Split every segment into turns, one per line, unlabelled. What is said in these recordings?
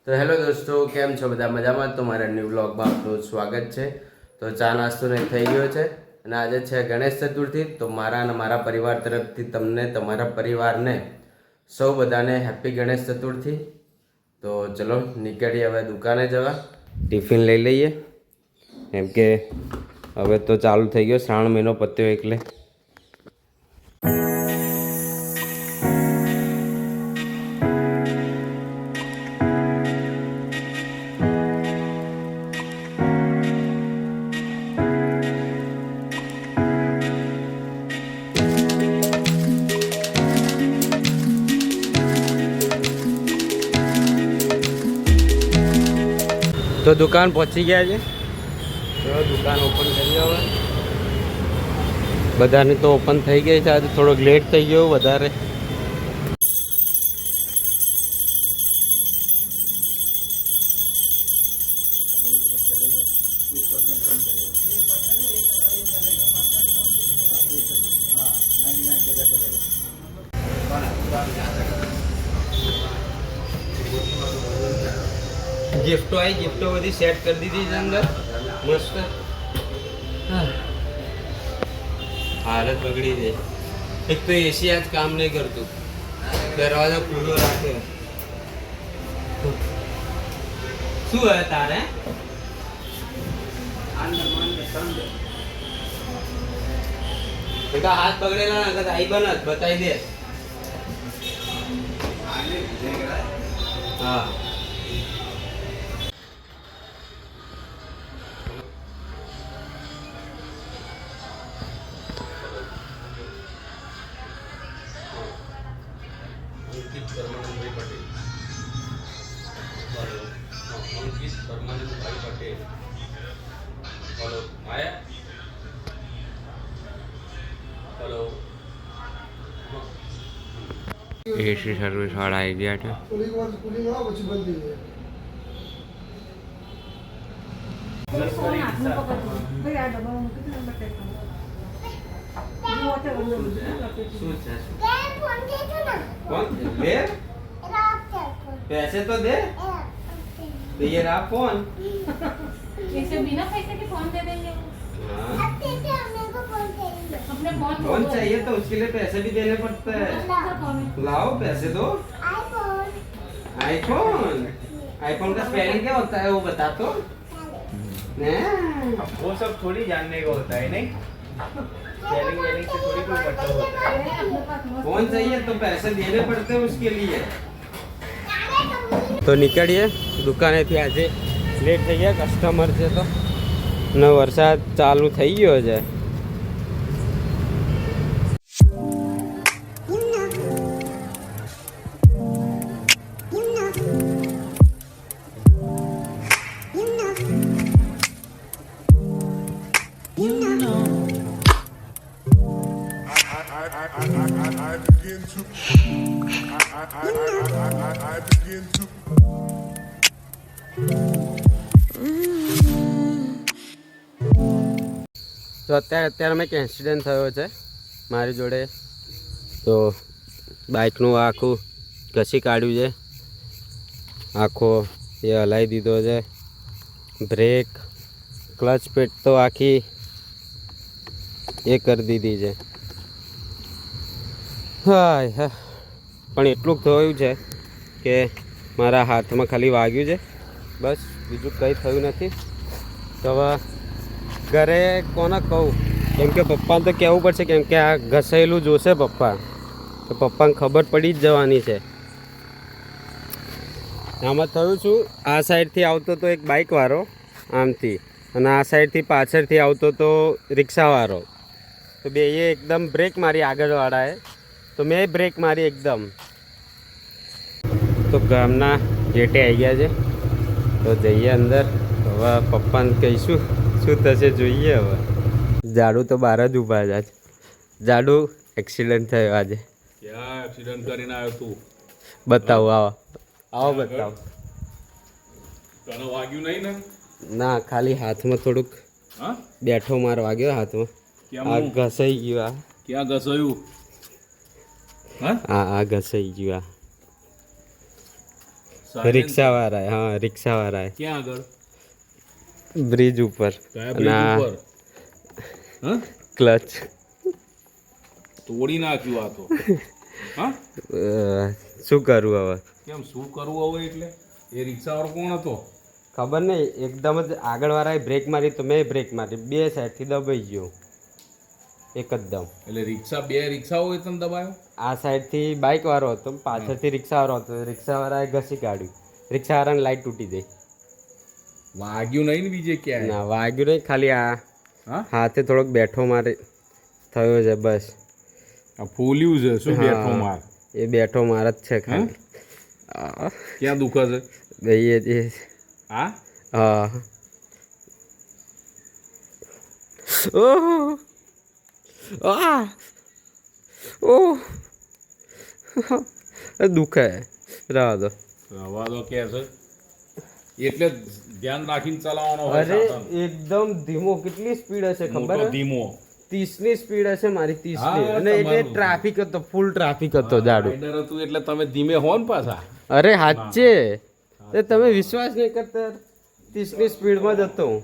તો હેલો દોસ્તો, કેમ છો બધા? મજામાં? તો મારા ન્યૂ વ્લોગમાં આપનું સ્વાગત છે. તો ચા નાસ્તો ને થઈ ગયો છે અને આજે છે ગણેશ ચતુર્થી. તો મારા અને મારા પરિવાર તરફથી તમને, તમારા પરિવારને, સૌ બધાને હેપી ગણેશ ચતુર્થી. તો ચલો નીકળીએ હવે દુકાને જવા. ટિફિન લઈ લઈએ, કેમ કે હવે તો ચાલુ થઈ ગયો શ્રાવણ મહિનો પત્યો એટલે. તો દુકાન પહોંચી ગયા છે. તો દુકાન ઓપન કરી હવે. બધાની તો ઓપન થઈ ગઈ છે. આજે થોડોક લેટ થઈ ગયો વધારે. गिफ्टो आई, गिफ्टो बधी सेट कर दी थी अंदर मस्त. हालत बगड़ी है. एक तो एसी आज काम नहीं करतु, दरवाजा खुलो राखे. शू है तारे? बेटा हाथ पकड़ेला ना, अगर आई बनत बताई दे. हाँ अंकित परमानंदभाई पटेल. हेलो अंकित परमानंदभाई पटेल. हेलो आया. हेलो एसी सर्विस वाला आई गया था. पैसे तो दे. तो ये रहा फोन.
इसे बिना पैसे के फोन दे देंगे. अपने
फोन चाहिए तो उसके लिए पैसे भी देने पड़ते हैं. लाओ पैसे दो. आईफोन. आईफोन का स्पेलिंग क्या होता है वो बता तो.
वो सब थोड़ी जानने का होता है, नहीं स्पेलिंग वेलिंग से थोड़ी कोई मतलब होता है.
फोन चाहिए तो पैसे देने पड़ते हैं उसके लिए. तो નીકળીએ દુકાનેથી. આજે લેટ થઈ ગયા, કસ્ટમર છે તો ને વરસાદ ચાલુ થઈ ગયો છે. તો અત્યારે મેં એક એક્સિડન્ટ થયો છે મારી જોડે. તો બાઇકનું આખું ઘસી કાઢ્યું છે, આખો એ હલાવી દીધો છે. બ્રેક, ક્લચ પેટ તો આખી એ કરી દીધી છે. હાય હા, પણ એટલું થયું છે કે મારા હાથમાં ખાલી વાગ્યું છે, બસ. બીજું કંઈ થયું નથી. તો હવે ઘરે કોને કહું, કેમ કે પપ્પાને તો કહેવું પડશે, કેમ કે આ ઘસાયેલું જોશે પપ્પા. તો પપ્પાને ખબર પડી જ જવાની છે. આમાં થયું છું, આ સાઈડથી આવતો તો એક બાઇકવાળો આમથી, અને આ સાઈડથી પાછળથી આવતો તો રિક્ષાવાળો. તો બે એ એકદમ બ્રેક મારી આગળવાળાએ, તો મેં બ્રેક મારી એકદમ. તો ગામના ગેટે આવી ગયા છે. તો જઈએ અંદર. હવે પપ્પાને કહીશું શું થશે જોઈએ. હવે જાડુ તો બહાર જ ઊભા છે. જાડુ એક્સિડન્ટ થયો આજે.
ક્યાં એક્સિડન્ટ કરીને આવ્યો તું?
બતાવો, આવો આવો બતાવો.
તને વાગ્યું નહીં ને?
ના, ખાલી હાથમાં થોડુંક
હા,
બેઠો માર વાગ્યો હાથમાં. આ ઘસાઈ ગયું. આ
ક્યાં ઘસાયું? હા,
આ ઘસાઈ ગયું. રિક્ષાવાળા હા રિક્ષાવાળા
ક્યાં આગળ
બ્રિજ ઉપર
કયા
અને આ
બ્રિજ ઉપર હા
ક્લચ
તોડી નાખ્યું આ તો હા
શું કરવું હવે
કેમ શું કરવું હવે એટલે એ રિક્ષાવાળો કોણ હતો
ખબર નહીં એકદમ જ આગળવાળાએ બ્રેક મારી તો મેં બ્રેક મારી બે સાઈડથી દબાઈ ગયો એકદમ
એટલે બે રિક્ષાઓ એ તને દબાયો
આ સાઈડથી બાઇક વાળો હતો પાછળથી રિક્ષાવાળો હતો રિક્ષાવાળાએ ઘસી કાઢ્યું રિક્ષાવાળાને લાઈટ તૂટી ગઈ
વાગ્યું નહીં ને બીજે ક્યાંય
ના વાગ્યું નહીં ખાલી આ
હા
હાથે થોડોક બેઠો મારે થયો છે બસ
આ ફૂલ્યું છે શું બેઠો
હા.
માર
એ બેઠો માર જ છે ખાલી
ક્યાં દુખે છે
ગઈએ એ
હા
હા ઓહ આ ઓહ દુખે રહેવા દો
રવા દો કે છે એટલે ધ્યાન રાખીને ચલાવવાનો હોય
અરે
સાધન.
એકદમ ધીમો કેટલી સ્પીડ હશે ખબર
મોટો
હે?
ધીમો
30 ની સ્પીડ હશે મારી 30
હા,
ની અને એટલે
તમારું.
ટ્રાફિક હતો ફૂલ ટ્રાફિક હતો જાડું
રાઇડર હતું એટલે તમે ધીમે હો ને પાછા
અરે હાચે તે તમે વિશ્વાસ નહીં કરતા 30 ની સ્પીડમાં જ હતો હું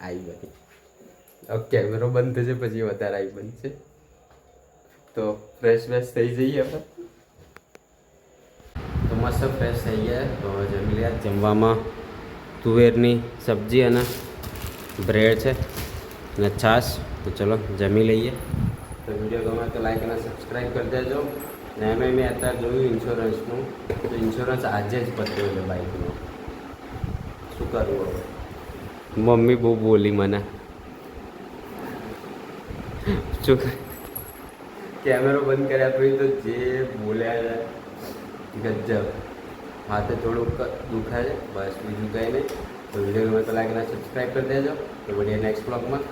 આઈ બની હવે કેમેરો બંધ થશે પછી વધારે આઈ બનશે તો ફ્રેશ થઈ જઈએ હવે તો મસ્ત ફ્રેશ થઈ ગયા તો જમી લ્યા જમવામાં તુવેરની સબ્જી અને બ્રેડ છે અને છાશ તો ચલો જમી લઈએ તો વિડીયો ગમે તો લાઈક અને સબસ્ક્રાઈબ કરી દેજો ને એમાં મેં અત્યારે જોયું ઇન્સ્યોરન્સનું તો ઇન્સ્યોરન્સ આજે જ પત્યો છે બાઇકનો શું કરવું હવે મમ્મી બહુ બોલી મને શું કેમેરો બંધ કર્યા પછી તો જે બોલ્યા છે ગજબ હાથે થોડુંક દુખાય છે બસ બીજું કંઈ નહીં તો વિડીયો ગમે તો લાઈક અને સબસ્ક્રાઈબ કરી દેજો તો વિડીયો નેક્સ્ટ બ્લોગમાં